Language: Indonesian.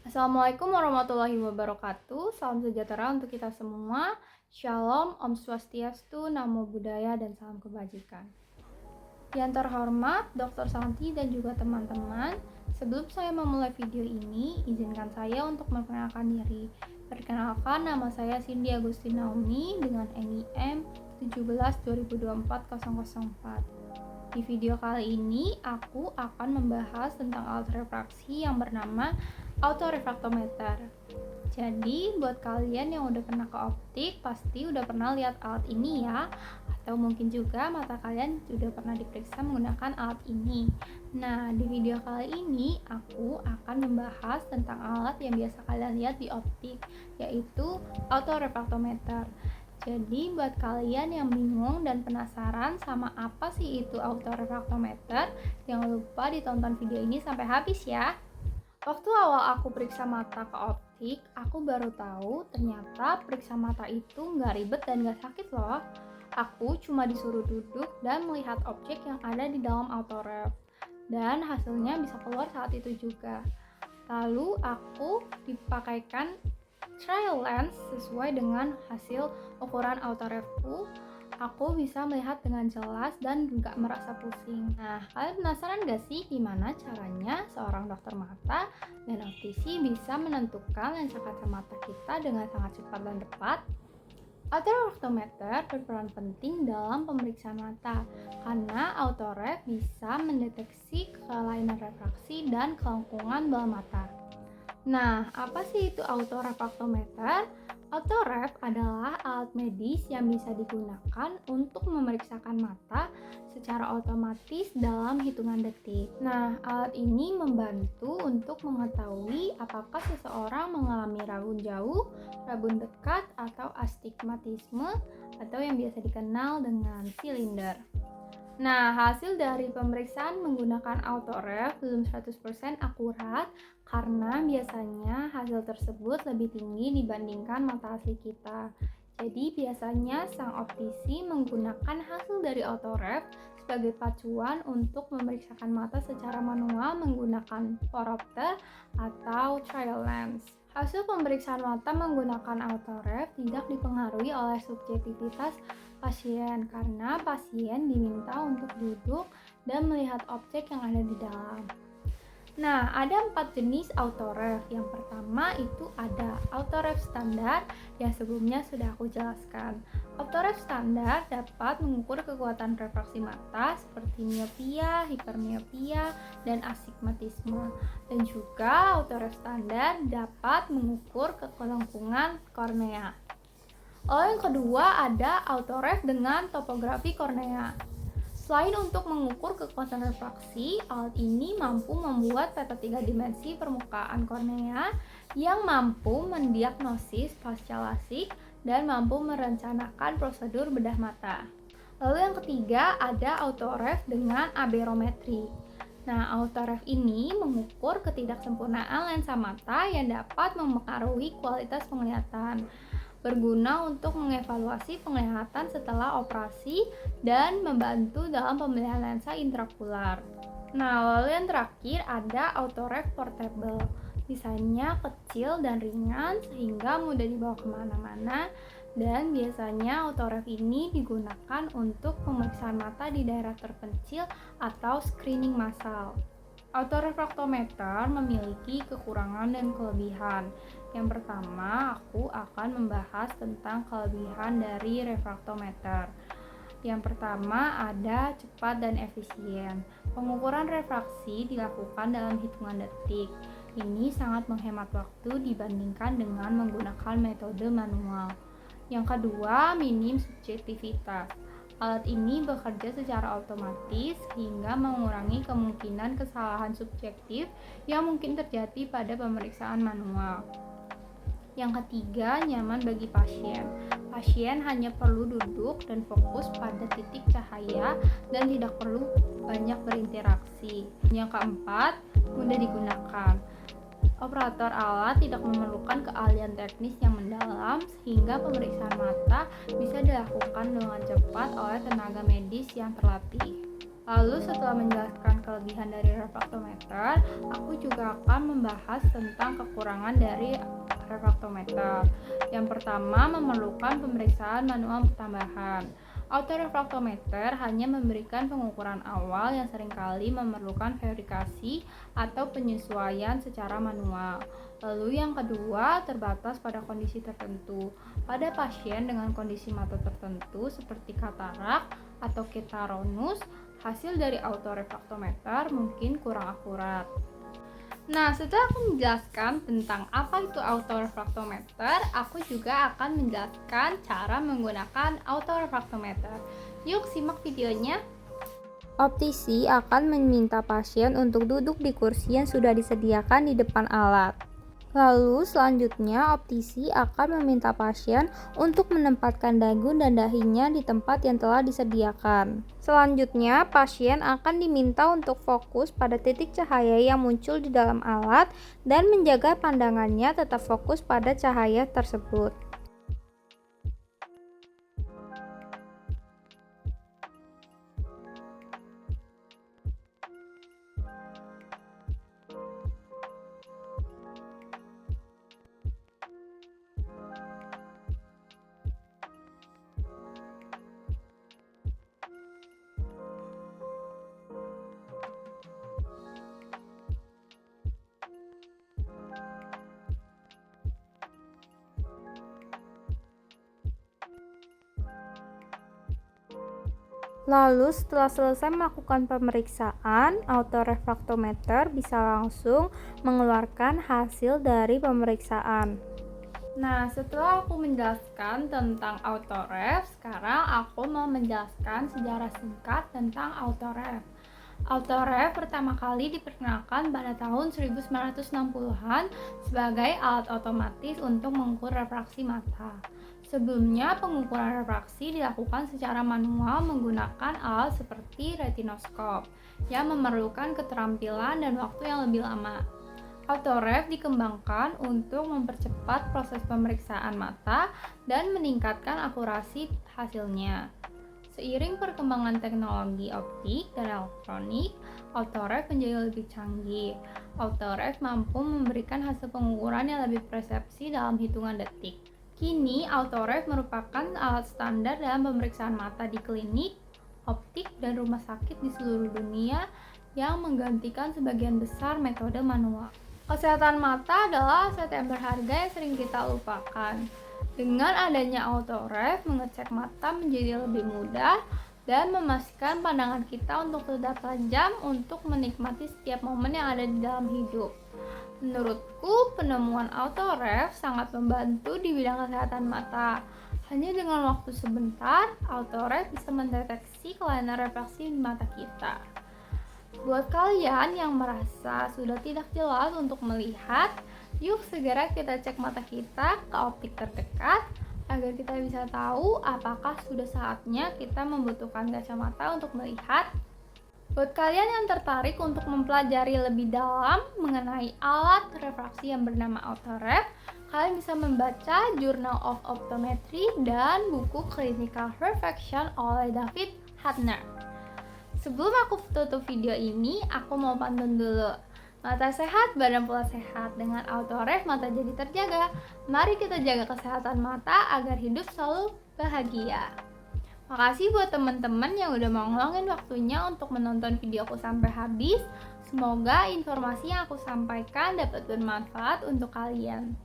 Assalamualaikum warahmatullahi wabarakatuh. Salam sejahtera untuk kita semua. Shalom, Om Swastiastu, Namo Buddhaya, dan salam kebajikan. Yang terhormat Dr. Santi dan juga teman-teman, sebelum saya memulai video ini, izinkan saya untuk memperkenalkan diri. Perkenalkan, nama saya Cindy Agustin Naomi dengan NIM 17/2024-004. Di video kali ini, aku akan membahas tentang alat refraksi yang bernama autorefraktometer. Jadi, buat kalian yang udah pernah ke optik, pasti udah pernah lihat alat ini ya. Atau mungkin juga mata kalian sudah pernah diperiksa menggunakan alat ini. Nah, di video kali ini, aku akan membahas tentang alat yang biasa kalian lihat di optik, yaitu autorefraktometer. Jadi buat kalian yang bingung dan penasaran sama apa sih itu autorefraktometer, jangan lupa ditonton video ini sampai habis ya. Waktu awal aku periksa mata ke optik, aku baru tahu ternyata periksa mata itu nggak ribet dan nggak sakit loh. Aku cuma disuruh duduk dan melihat objek yang ada di dalam autoref. Dan hasilnya bisa keluar saat itu juga. Lalu aku dipakaikan trial lens sesuai dengan hasil ukuran autorefku. Aku bisa melihat dengan jelas dan nggak merasa pusing. Nah, kalian penasaran gak sih gimana caranya seorang dokter mata dan optisi bisa menentukan lensa kacamata kita dengan sangat cepat dan tepat? Autorefraktometer berperan penting dalam pemeriksaan mata karena autoref bisa mendeteksi kelainan refraksi dan kelengkungan bola mata. Nah, apa sih itu autorefraktometer? Autoref adalah alat medis yang bisa digunakan untuk memeriksakan mata secara otomatis dalam hitungan detik. Nah, alat ini membantu untuk mengetahui apakah seseorang mengalami rabun jauh, rabun dekat, atau astigmatisme, atau yang biasa dikenal dengan silinder. Nah, hasil dari pemeriksaan menggunakan autoref belum 100% akurat karena biasanya hasil tersebut lebih tinggi dibandingkan mata asli kita. Jadi biasanya sang optisi menggunakan hasil dari autoref sebagai pacuan untuk memeriksakan mata secara manual menggunakan phoropter atau trial lens. Hasil pemeriksaan mata menggunakan autoref tidak dipengaruhi oleh subjektivitas pasien karena pasien diminta untuk duduk dan melihat objek yang ada di dalam. Nah, ada 4 jenis autoref. Yang pertama itu ada autoref standar yang sebelumnya sudah aku jelaskan. Autoref standar dapat mengukur kekuatan refraksi mata seperti miopia, hipermiopia, dan astigmatisme. Dan juga autoref standar dapat mengukur kelengkungan kornea. Lalu yang kedua ada autoref dengan topografi kornea. Selain untuk mengukur kekuatan refraksi, alat ini mampu membuat peta 3 dimensi permukaan kornea yang mampu mendiagnosis pasca lasik dan mampu merencanakan prosedur bedah mata. Lalu yang ketiga ada autoref dengan aberometri. Nah, autoref ini mengukur ketidaksempurnaan lensa mata yang dapat mempengaruhi kualitas penglihatan, berguna untuk mengevaluasi penglihatan setelah operasi dan membantu dalam pemilihan lensa intraokular. Nah, lalu yang terakhir ada autoref portable. Desainnya kecil dan ringan sehingga mudah dibawa kemana-mana, dan biasanya autoref ini digunakan untuk pemeriksaan mata di daerah terpencil atau screening massal. Autorefraktometer memiliki kekurangan dan kelebihan. Yang pertama, aku akan membahas tentang kelebihan dari refraktometer. Yang pertama ada cepat dan efisien. Pengukuran refraksi dilakukan dalam hitungan detik. Ini sangat menghemat waktu dibandingkan dengan menggunakan metode manual. Yang kedua, minim subjektivitas. Alat ini bekerja secara otomatis sehingga mengurangi kemungkinan kesalahan subjektif yang mungkin terjadi pada pemeriksaan manual. Yang ketiga, nyaman bagi pasien. Pasien hanya perlu duduk dan fokus pada titik cahaya dan tidak perlu banyak berinteraksi. Yang keempat, mudah digunakan. Operator alat tidak memerlukan keahlian teknis yang mendalam sehingga pemeriksaan mata bisa dilakukan dengan cepat oleh tenaga medis yang terlatih. Lalu setelah menjelaskan kelebihan dari refraktometer, aku juga akan membahas tentang kekurangan dari refraktometer. Yang pertama, memerlukan pemeriksaan manual tambahan. Autorefraktometer hanya memberikan pengukuran awal yang seringkali memerlukan verifikasi atau penyesuaian secara manual. Lalu yang kedua, terbatas pada kondisi tertentu. Pada pasien dengan kondisi mata tertentu seperti katarak atau ketaronus, hasil dari autorefraktometer mungkin kurang akurat. Nah, setelah aku menjelaskan tentang apa itu autorefraktometer, aku juga akan menjelaskan cara menggunakan autorefraktometer. Yuk simak videonya. Optisi akan meminta pasien untuk duduk di kursi yang sudah disediakan di depan alat. Lalu selanjutnya optisi akan meminta pasien untuk menempatkan dagu dan dahinya di tempat yang telah disediakan. Selanjutnya pasien akan diminta untuk fokus pada titik cahaya yang muncul di dalam alat dan menjaga pandangannya tetap fokus pada cahaya tersebut. Lalu setelah selesai melakukan pemeriksaan, autorefraktometer bisa langsung mengeluarkan hasil dari pemeriksaan. Nah, setelah aku menjelaskan tentang autoref, sekarang aku mau menjelaskan sejarah singkat tentang autoref. Autoref pertama kali diperkenalkan pada tahun 1960-an sebagai alat otomatis untuk mengukur refraksi mata. Sebelumnya, pengukuran refraksi dilakukan secara manual menggunakan alat seperti retinoskop yang memerlukan keterampilan dan waktu yang lebih lama. Autoref dikembangkan untuk mempercepat proses pemeriksaan mata dan meningkatkan akurasi hasilnya. Seiring perkembangan teknologi optik dan elektronik, autoref menjadi lebih canggih. Autoref mampu memberikan hasil pengukuran yang lebih presisi dalam hitungan detik. Kini, autoref merupakan alat standar dalam pemeriksaan mata di klinik, optik, dan rumah sakit di seluruh dunia yang menggantikan sebagian besar metode manual. Kesehatan mata adalah aset yang berharga yang sering kita lupakan. Dengan adanya autoref, mengecek mata menjadi lebih mudah dan memastikan pandangan kita untuk tetap tajam untuk menikmati setiap momen yang ada di dalam hidup. Menurutku, penemuan autoref sangat membantu di bidang kesehatan mata. Hanya dengan waktu sebentar, autoref bisa mendeteksi kelainan refraksi di mata kita. Buat kalian yang merasa sudah tidak jelas untuk melihat, yuk segera kita cek mata kita ke optik terdekat agar kita bisa tahu apakah sudah saatnya kita membutuhkan kacamata untuk melihat. Buat kalian yang tertarik untuk mempelajari lebih dalam mengenai alat refraksi yang bernama autoref, kalian bisa membaca Journal of Optometry dan buku Clinical Refraction oleh David Hartner. Sebelum aku tutup video ini, aku mau pantun dulu. Mata sehat, badan pula sehat. Dengan autoref, mata jadi terjaga. Mari kita jaga kesehatan mata agar hidup selalu bahagia. Makasih buat teman-teman yang udah mau ngeluangin waktunya untuk menonton videoku sampai habis. Semoga informasi yang aku sampaikan dapat bermanfaat untuk kalian.